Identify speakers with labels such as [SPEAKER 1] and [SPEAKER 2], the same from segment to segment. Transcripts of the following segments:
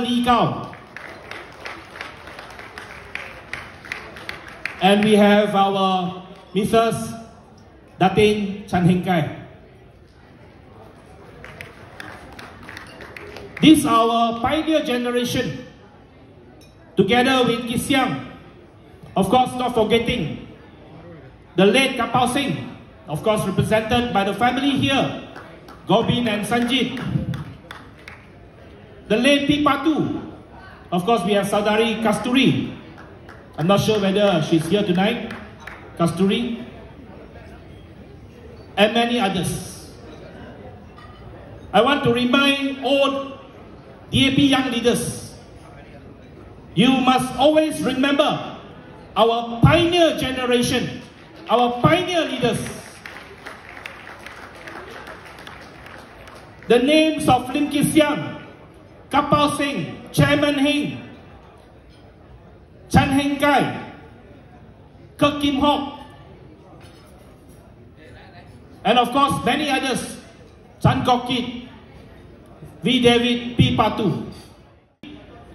[SPEAKER 1] Li Gao. And we have our Mrs. Datin Chan Heng Kai. This is our pioneer generation, together with Kit Siang. Of course, not forgetting the late Kapao Singh, of course represented by the family here, Gobin and Sanjit. The late P. Patu, of course we have Saudari Kasturi. I'm not sure whether she's here tonight, Kasturi, and many others. I want to remind all DAP young leaders, you must always remember our pioneer generation, our pioneer leaders. The names of Lim Kit Siang, Kapao Singh, Chairman Heng, Chan Heng Kai, Kirk Kim Hock, and of course many others, Chan Kok Kit, V. David, P. Patu.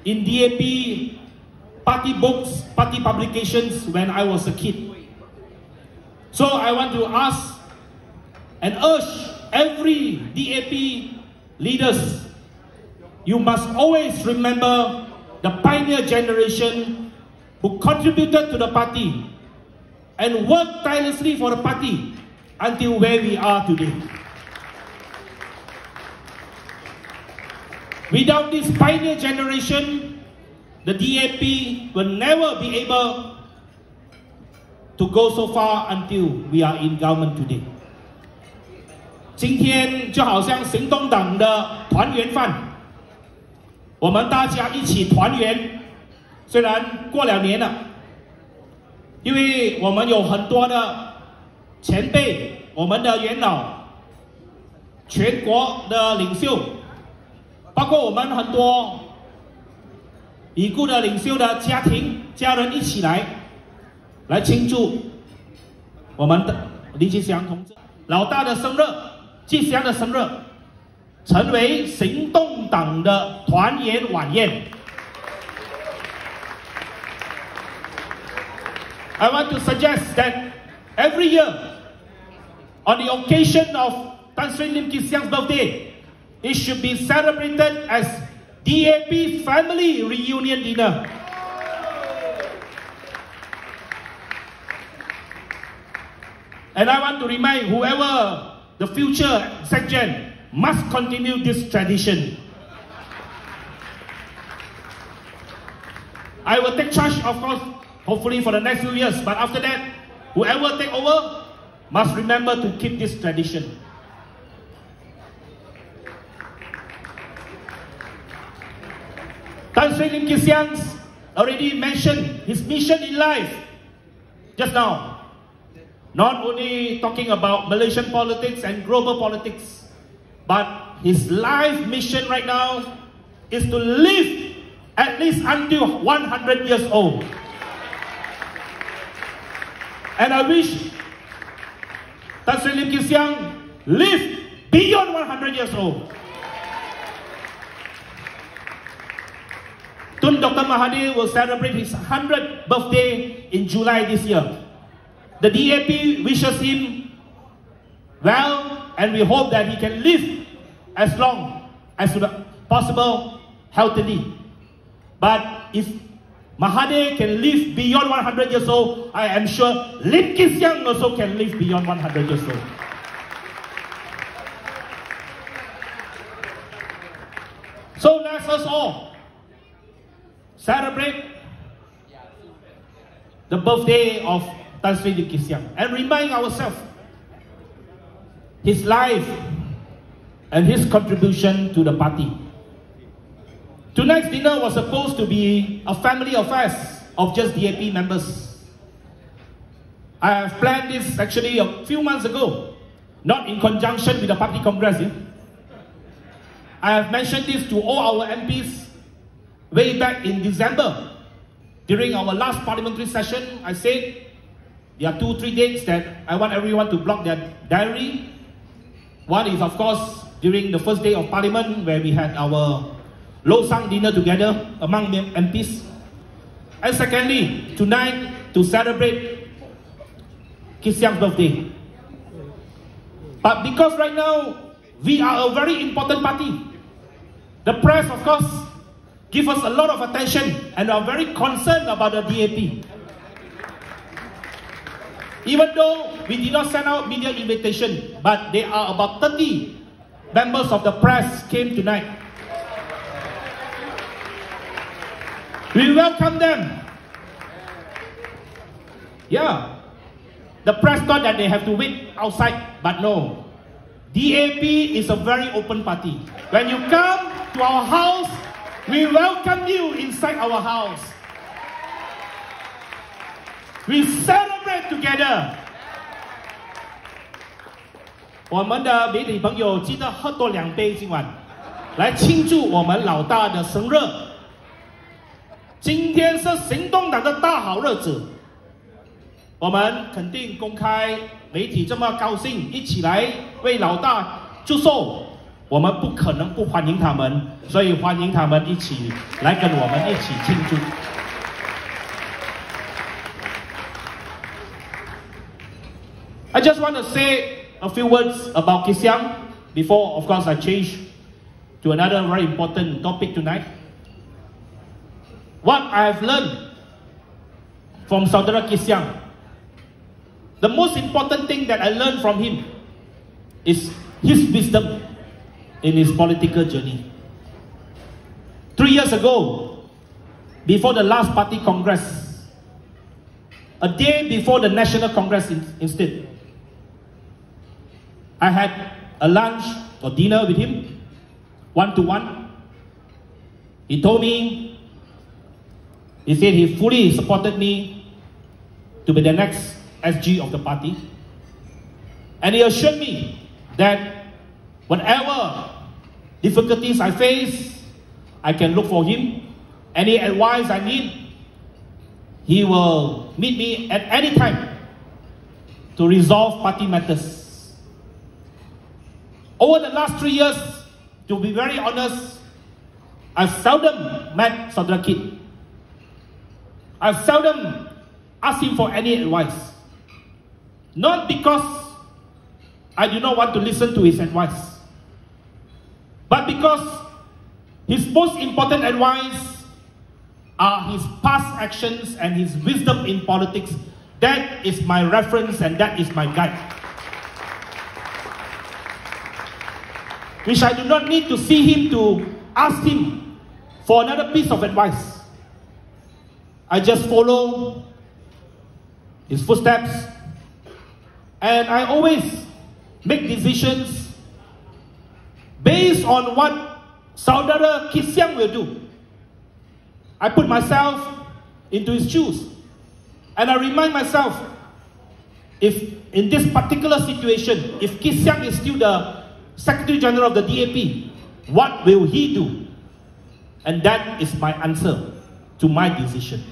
[SPEAKER 1] In DAP party books, party publications when I was a kid. So I want to ask and urge every DAP leaders, you must always remember the pioneer generation who contributed to the party and worked tirelessly for the party until where we are today. Without this pioneer generation, the DAP will never be able to go so far until we are in government today. 今天就好像行动党的团圆饭，我们大家一起团圆。虽然过了年了，因为我们有很多的前辈，我们的元老，全国的领袖，包括我们很多已故的领袖的家庭家人一起来庆祝我们的林吉祥同志老大的生日。 吉祥的生日，成为行动党的团圆晚宴。I want to suggest that every year, on the occasion of Tan Sri Lim Kit Siang's birthday, it should be celebrated as DAP family reunion dinner. And I want to remind whoever the future SecGen must continue this tradition. I will take charge, of course, hopefully for the next few years, but after that, whoever take over must remember to keep this tradition. Tan Sri Lim Kit Siang already mentioned his mission in life just now. Not only talking about Malaysian politics and global politics, but his life mission right now is to live at least until 100 years old. And I wish Tan Sri Lim Kit Siang live beyond 100 years old. Tun Dr. Mahathir will celebrate his 100th birthday in July this year. The DAP wishes him well, and we hope that he can live as long as possible healthily. But if Mahathir can live beyond 100 years old, I am sure Lim Kit Siang also can live beyond 100 years old. So let us all celebrate the birthday of Tan Sri Lim Kit Siang and remind ourselves his life and his contribution to the party. Tonight's dinner was supposed to be a family affair of just DAP members. I have planned this actually a few months ago, not in conjunction with the party congress. I have mentioned this to all our MPs way back in December. During our last parliamentary session, I said there are 2-3 dates that I want everyone to block their diary. One is, of course, during the first day of Parliament, where we had our Losang dinner together among MPs. And secondly, tonight to celebrate Kee Siang's birthday. But because right now, we are a very important party. The press, of course, give us a lot of attention and are very concerned about the DAP. Even though we did not send out media invitation, but there are about 30 members of the press came tonight. We welcome them. Yeah. The press thought that they have to wait outside, but no. DAP is a very open party. When you come to our house, we welcome you inside our house. We celebrate together. 我们的媒体朋友记得喝多2杯今晚，来庆祝我们老大的生日。今天是行动党的大好日子，我们肯定公开媒体这么高兴，一起来为老大祝寿，我们不可能不欢迎他们，所以欢迎他们一起来跟我们一起庆祝。I just want to say a few words about Kee Siang before, of course, I change to another very important topic tonight. What I have learned from Saudara Kee Siang, the most important thing that I learned from him is his wisdom in his political journey. 3 years ago, before the last party congress, a day before the National Congress instead, I had a lunch or dinner with him, one-to-one. He told me, he said he fully supported me to be the next SG of the party. And he assured me that whatever difficulties I face, I can look for him. Any advice I need, he will meet me at any time to resolve party matters. Over the last 3 years, to be very honest, I seldom met Saudara Kee. I seldom asked him for any advice. Not because I do not want to listen to his advice, but because his most important advice are his past actions and his wisdom in politics. That is my reference and that is my guide. Which I do not need to see him to ask him for another piece of advice. I just follow his footsteps, and I always make decisions based on what Saudara Kee Siang will do. I put myself into his shoes, and I remind myself, if in this particular situation, if Kee Siang is still the Secretary General of the DAP, what will he do? And that is my answer to my decision.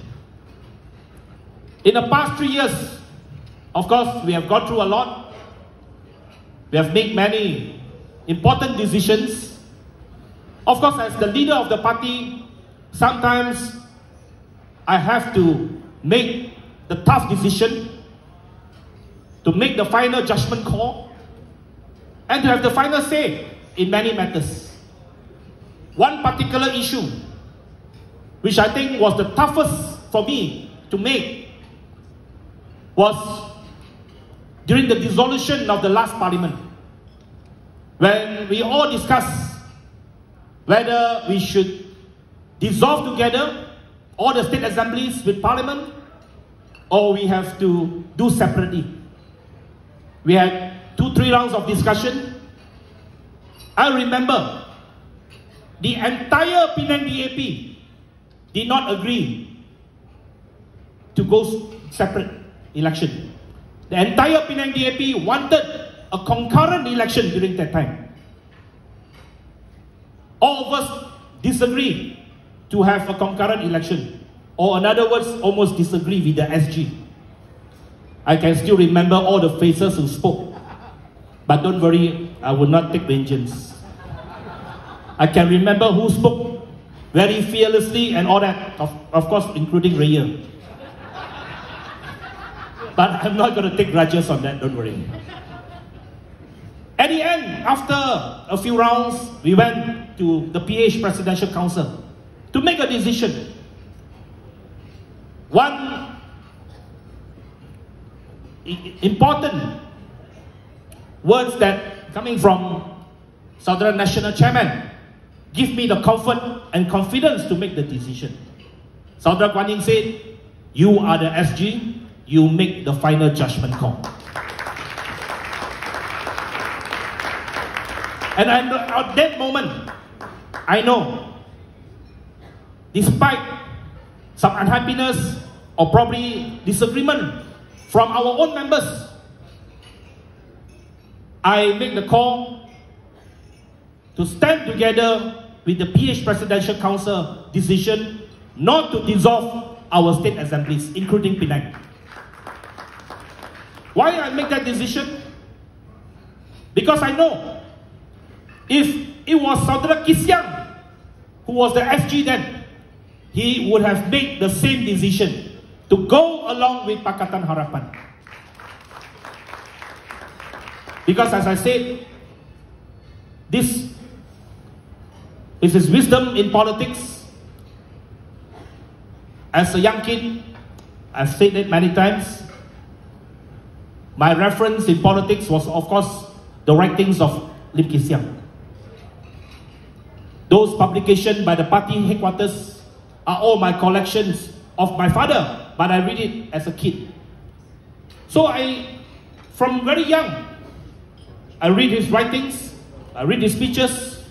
[SPEAKER 1] In the past 3 years, of course, we have gone through a lot. We have made many important decisions. Of course, as the leader of the party, sometimes I have to make the tough decision, to make the final judgment call, and to have the final say in many matters. One particular issue, which I think was the toughest for me to make, was during the dissolution of the last parliament, when we all discussed whether we should dissolve together all the state assemblies with parliament, or we have to do separately. We had 2-3 rounds of discussion. I remember the entire Penang DAP did not agree to go separate election. The entire Penang DAP wanted a concurrent election during that time. All of us disagreed to have a concurrent election, or in other words, almost disagree with the SG. I can still remember all the faces who spoke. But don't worry, I will not take vengeance. I can remember who spoke very fearlessly and all that, of course, including Raya. But I'm not going to take grudges on that, don't worry. At the end, after a few rounds, we went to the PH Presidential Council to make a decision. One important words that coming from Southern National Chairman give me the comfort and confidence to make the decision. Saudara Guan Yin said, "You are the SG, you make the final judgment call." And at that moment, I know, despite some unhappiness or probably disagreement from our own members, I make the call to stand together with the PH Presidential Council decision not to dissolve our state assemblies, including Penang. Why I make that decision? Because I know if it was Saudara Kis Siang who was the SG then, he would have made the same decision to go along with Pakatan Harapan. Because as I said, this is his wisdom in politics. As a young kid, I've said it many times, my reference in politics was, of course, the writings of Lim Kis Siang. Those publications by the party headquarters are all my collections of my father, but I read it as a kid. So from very young, I read his writings, I read his speeches,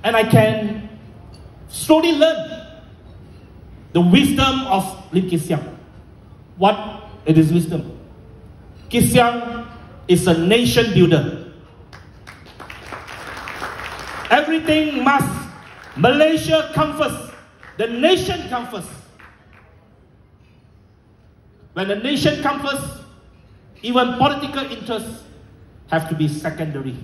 [SPEAKER 1] and I can slowly learn the wisdom of Lim Kis Siang. What it is wisdom? Kis Siang is a nation builder. Everything must, Malaysia come first. The nation come first. When the nation comes first, even political interests have to be secondary.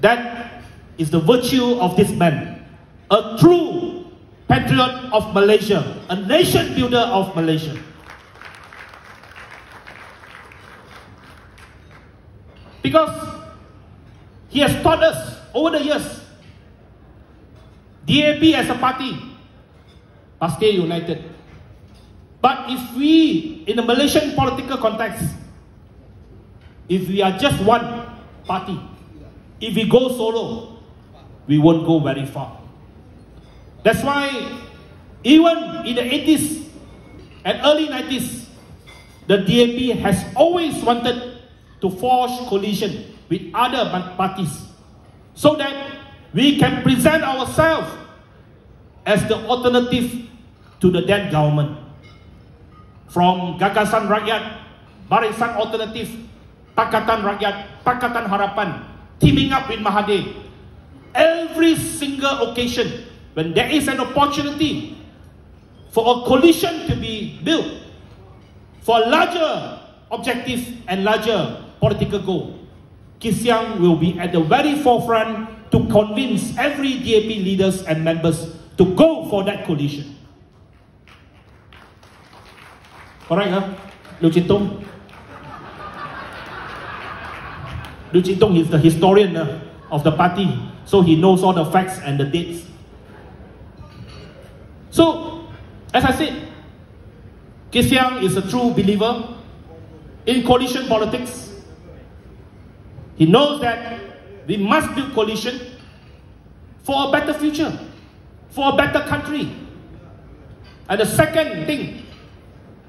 [SPEAKER 1] That is the virtue of this man. A true patriot of Malaysia. A nation builder of Malaysia. Because he has taught us over the years, DAP as a party must stay united. But if we, in the Malaysian political context, if we are just one party, if we go solo, we won't go very far. That's why even in the 80s and early 90s, the DAP has always wanted to forge coalition with other parties so that we can present ourselves as the alternative to the then government. From Gagasan Rakyat, Barisan Alternatif, Pakatan Rakyat, Pakatan Harapan, teaming up with Mahathir. Every single occasion, when there is an opportunity for a coalition to be built, for a larger objective and larger political goal, Kis Siang will be at the very forefront to convince every DAP leaders and members to go for that coalition. Correct, huh? Liu Jin-tung? Liu Jin-tung is the historian of the party, so he knows all the facts and the dates. So, as I said, Kis Siang is a true believer in coalition politics. He knows that we must build coalition for a better future, for a better country. And the second thing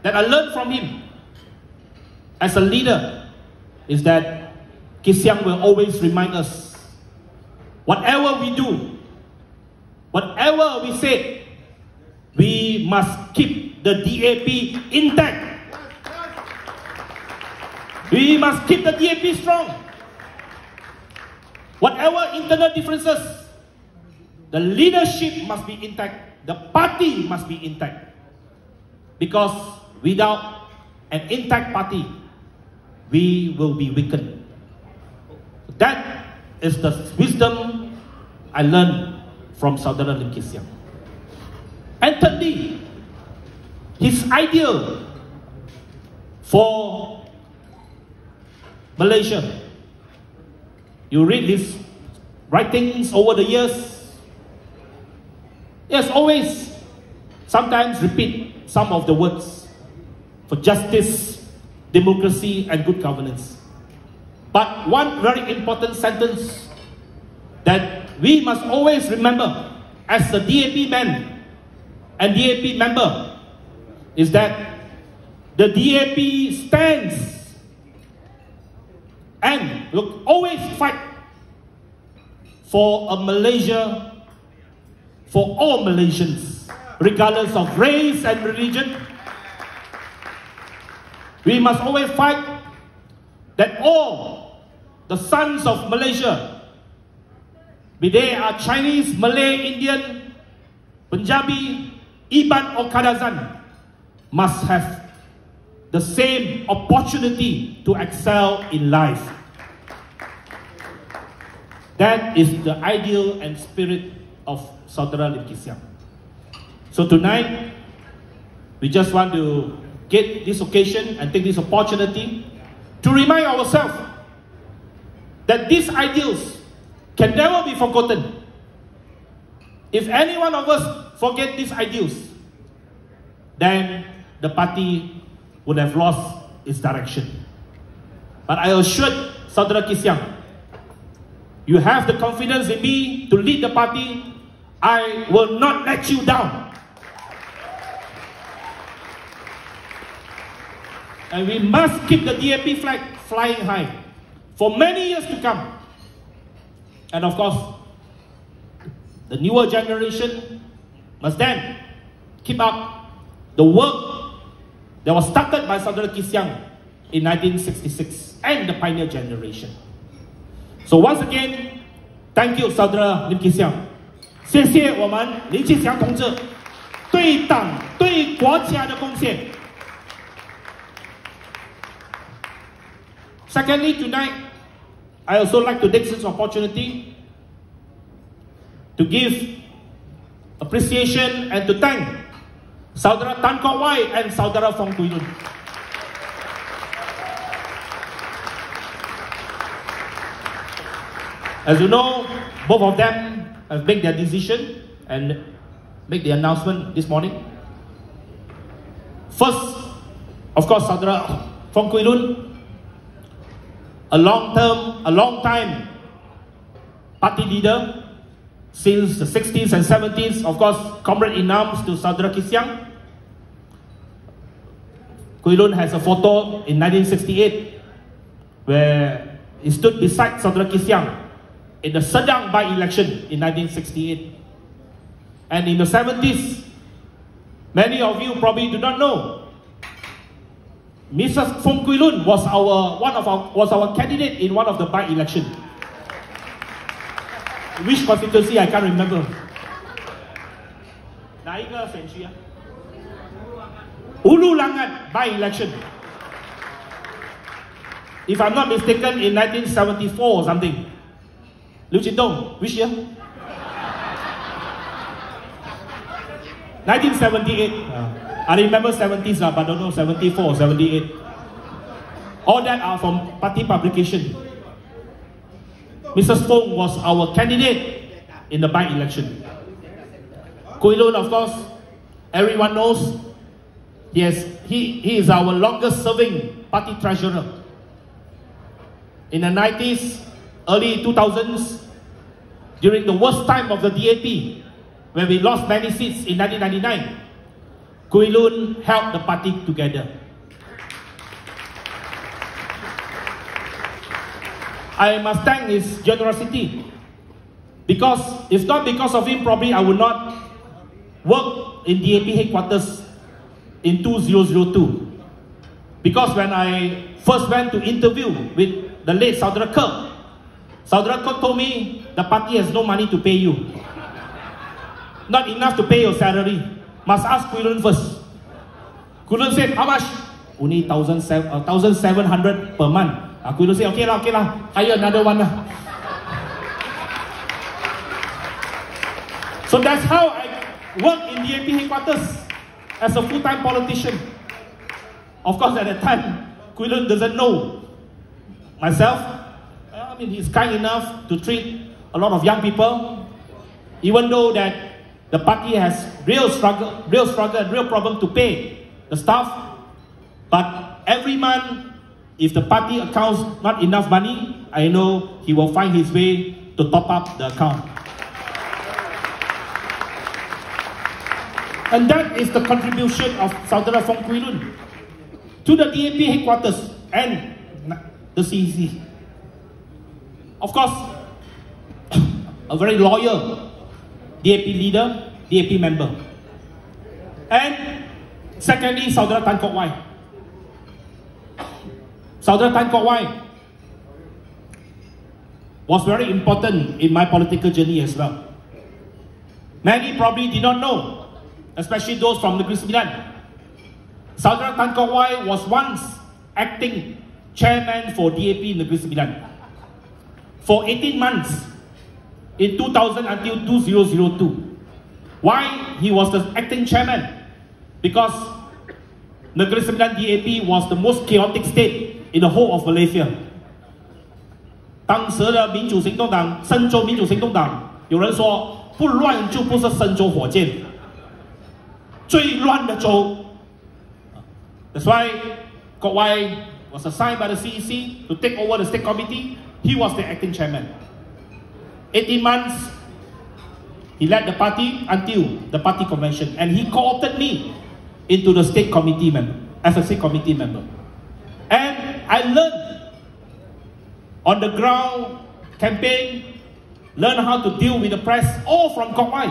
[SPEAKER 1] that I learned from him as a leader is that Kis Siang will always remind us, whatever we do, whatever we say, we must keep the DAP intact. We must keep the DAP strong. Whatever internal differences, the leadership must be intact. The party must be intact. Because without an intact party, we will be weakened. That is the wisdom I learned from Saudara Lim Kee Siang. And thirdly, his ideal for Malaysia. You read his writings over the years. He has always sometimes repeat some of the words for justice, democracy, and good governance. But one very important sentence that we must always remember as a DAP man and DAP member is that the DAP stands and will always fight for a Malaysia for all Malaysians, regardless of race and religion. We must always fight that all the sons of Malaysia, be they are Chinese, Malay, Indian, Punjabi, Iban or Kadazan, must have the same opportunity to excel in life. That is the ideal and spirit of Saudara Lim Kee Siang. So tonight, we just want to get this occasion and take this opportunity to remind ourselves that these ideals can never be forgotten. If any one of us forget these ideals, then the party would have lost its direction. But I assure Saudara Kee Siang, you have the confidence in me to lead the party. I will not let you down. And we must keep the DAP flag flying high for many years to come. And of course, the newer generation must then keep up the work that was started by Saudara Kee Siang in 1966 and the pioneer generation. So once again, thank you, Saudara Lim Kee Siang. 谢谢我们林启祥同志对党对国家的贡献。Secondly, tonight, I also like to take this opportunity to give appreciation and to thank Saudara Tan Kok Wai and Saudara Fong Kwee Loon. As you know, both of them have made their decision and make the announcement this morning. First, of course, Saudara Fong Kwee Loon, a long time party leader since the 60s and 70s, of course, comrade in arms to Saudara Kee Siang. Kwee Loon has a photo in 1968 where he stood beside Saudara Kee Siang in the Sedang by-election in 1968. And in the 70s, many of you probably do not know, Mrs. Fong Kwee Loon was our candidate in one of the by-election. Which constituency I can't remember. 哪一个选区啊? Ulu Langat by-election. If I'm not mistaken, in 1974 or something. Liu Jin-dong, which year? 1978. I remember 70s, but I don't know 74 or 78. All that are from party publication. Mrs. Fong was our candidate in the by-election. Kwee Loon, of course, everyone knows, he is our longest serving party treasurer. In the 90s, early 2000s, during the worst time of the DAP, when we lost many seats in 1999, Kwee Loon held the party together. I must thank his generosity, because if not because of him, probably I would not work in DAP headquarters in 2002. Because when I first went to interview with the late Saudara Kirk told me, the party has no money to pay you. Not enough to pay your salary. Must ask Kwee Loon first. Kwee Loon said, how much? Only 1,700 per month. Kwee Loon said, okay lah, hire another one lah. So that's how I worked in DAP headquarters as a full-time politician. Of course, at that time, Kwee Lun doesn't know myself. I mean, he's kind enough to treat a lot of young people, even though that the party has real struggle and real problem to pay the staff. But every month, if the party accounts not enough money, I know he will find his way to top up the account. And that is the contribution of Saudara Fong Kwee Lun to the DAP headquarters and the CEC. Of course, a very loyal DAP leader, DAP member. And secondly, Saudara Tan Kok Wai. Saudara Tan Kok Wai was very important in my political journey as well. Many probably did not know, especially those from Negeri Sembilan. Saudara Tan Kok Wai was once acting chairman for DAP Negeri Sembilan for 18 months in 2000 until 2002. Why he was the acting chairman? Because Negeri Sembilan DAP was the most chaotic state in the whole of Malaysia. 当时的民主行动党，深州民主行动党，有人说不乱就不是深州火箭，最乱的州。That's why Kok Wai was assigned by the CEC to take over the state committee. He was the acting chairman. 18 months, he led the party until the party convention, and he co-opted me into the state committee member, as a state committee member. And I learned on the ground campaign, learn how to deal with the press, all from Kok Wai.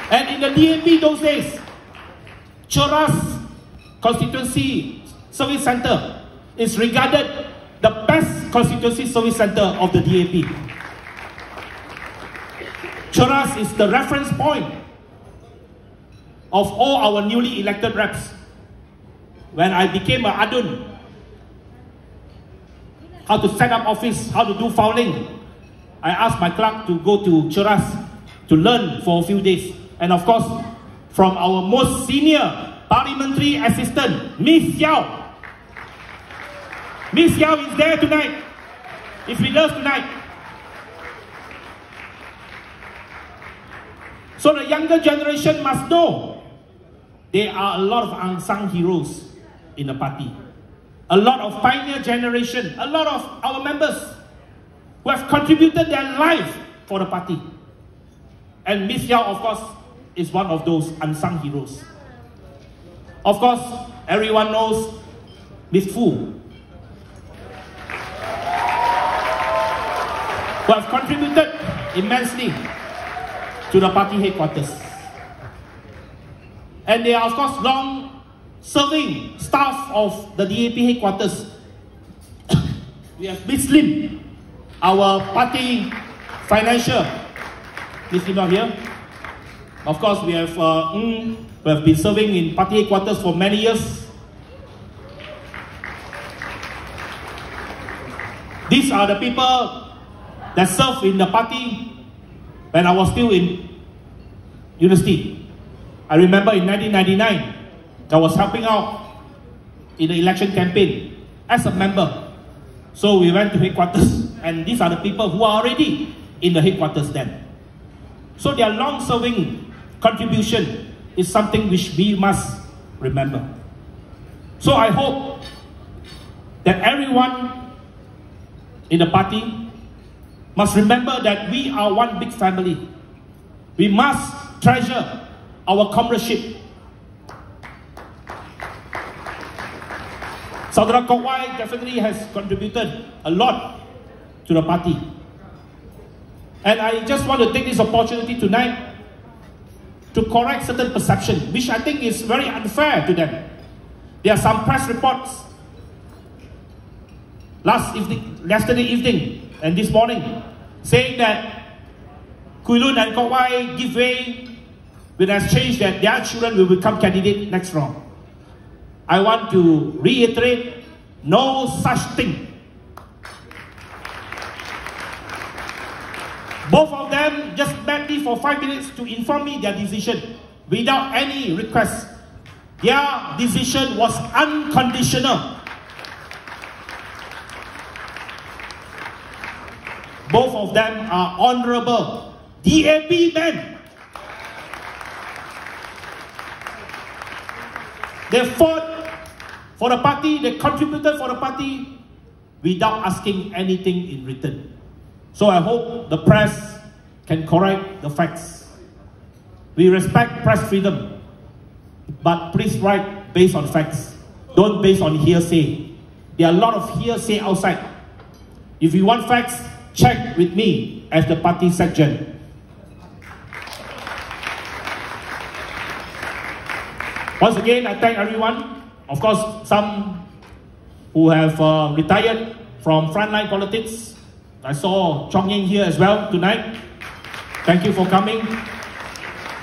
[SPEAKER 1] And in the DAP those days, Cheras Constituency Service Centre is regarded the best constituency service centre of the DAP. Cheras is the reference point of all our newly elected reps. When I became an adun, how to set up office, how to do filing, I asked my clerk to go to Cheras to learn for a few days. And of course, from our most senior parliamentary assistant, Miss Yao. Miss Yao is there tonight, if we love tonight. So the younger generation must know there are a lot of unsung heroes in the party. A lot of pioneer generation, a lot of our members who have contributed their life for the party. And Miss Yao, of course, is one of those unsung heroes. Of course, everyone knows Miss Fu, who have contributed immensely to the party headquarters. And they are, of course, long-serving staff of the DAP headquarters. We have Miss Lim, our party financial. Miss Lim not here. Of course, we have who have been serving in party headquarters for many years. These are the people that served in the party when I was still in university. I remember in 1999, I was helping out in the election campaign as a member. So we went to headquarters, and these are the people who are already in the headquarters then. So their long-serving contribution is something which we must remember. So I hope that everyone in the party must remember that we are one big family. We must treasure our comradeship. Saudara Kok Wai definitely has contributed a lot to the party. And I just want to take this opportunity tonight to correct certain perception, which I think is very unfair to them. There are some press reports yesterday evening and this morning saying that Kwee Lun and Kok Wai give way with exchange that their children will become candidate next round. I want to reiterate, no such thing. Both of them just met me for 5 minutes to inform me their decision without any request. Their decision was unconditional. Both of them are honorable DAP men. They fought for the party, they contributed for the party without asking anything in return. So I hope the press can correct the facts. We respect press freedom, but please write based on facts. Don't based on hearsay. There are a lot of hearsay outside. If you want facts, check with me as the party secretary. Once again, I thank everyone. Of course, some who have retired from frontline politics. I saw Chong Ying here as well tonight. Thank you for coming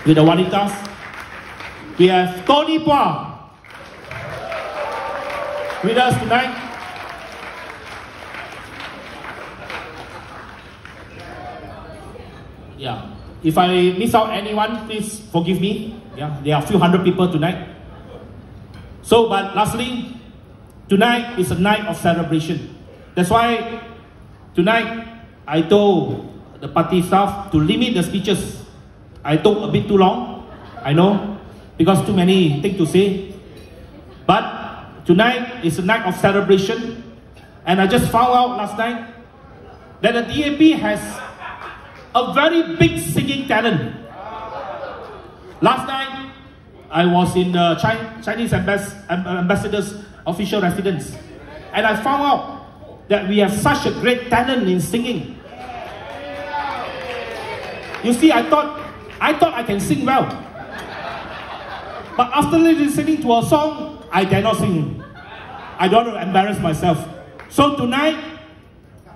[SPEAKER 1] with the Wanitas. We have Tony Pua with us tonight. Yeah. If I miss out anyone, please forgive me. Yeah, there are a few hundred people tonight. So, but lastly, tonight is a night of celebration. That's why tonight I told the party staff to limit the speeches. I took a bit too long, I know, because too many things to say. But tonight is a night of celebration, and I just found out last night that the DAP has a very big singing talent. Last night, I was in the Chinese ambassador's official residence, and I found out that we have such a great talent in singing. You see, I thought I can sing well, but after listening to a song, I dare not sing. I don't want to embarrass myself. So tonight,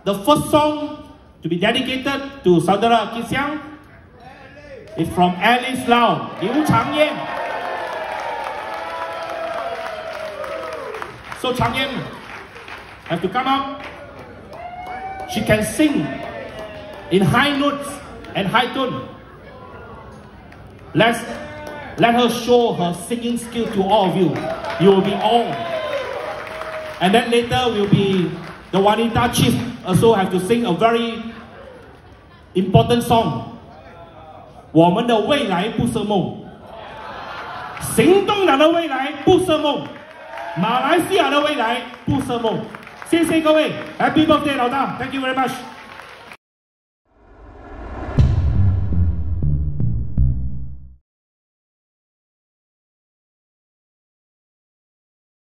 [SPEAKER 1] the first song to be dedicated to Saudara Kit Siang is from Alice Lau, Liu Changyan. So Changyan have to come out. She can sing in high notes and high tone. Let her show her singing skill to all of you. You will be awed. And then later will be the Wanita Chief also have to sing a very important song. 我们的未来不是梦，行动党的未来不是梦，马来西亚的未来不是梦。谢谢各位 ，Happy birthday 老大 ，Thank you very much。